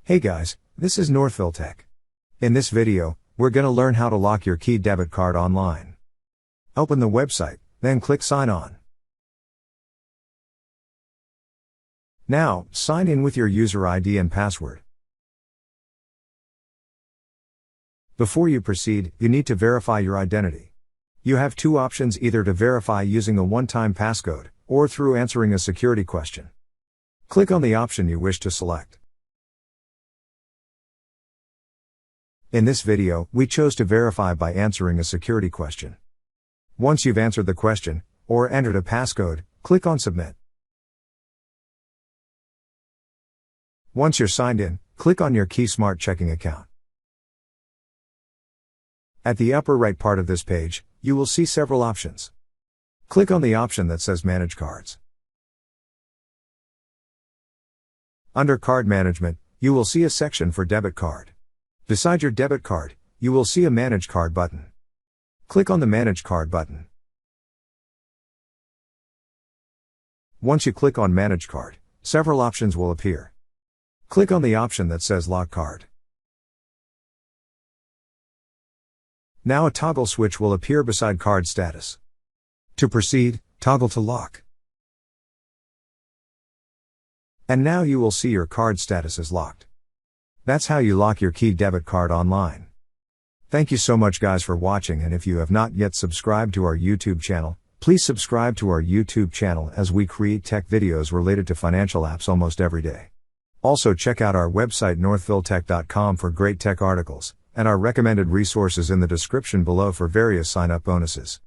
Hey guys, this is Northville Tech. In this video, we're gonna learn how to lock your Key Debit Card online. Open the website, then click Sign On. Now, sign in with your user ID and password. Before you proceed, you need to verify your identity. You have two options: either to verify using a one-time passcode, or through answering a security question. Click on the option you wish to select. In this video, we chose to verify by answering a security question. Once you've answered the question, or entered a passcode, click on Submit. Once you're signed in, click on your Key Smart checking account. At the upper right part of this page, you will see several options. Click on the option that says Manage Cards. Under Card Management, you will see a section for debit card. Beside your debit card, you will see a Manage Card button. Click on the Manage Card button. Once you click on Manage Card, several options will appear. Click on the option that says Lock Card. Now a toggle switch will appear beside Card Status. To proceed, toggle to Lock. And now you will see your card status is locked. That's how you lock your Key Debit Card online. Thank you so much guys for watching, and if you have not yet subscribed to our YouTube channel, please subscribe to our YouTube channel as we create tech videos related to financial apps almost every day. Also check out our website northvilletech.com for great tech articles, and our recommended resources in the description below for various sign-up bonuses.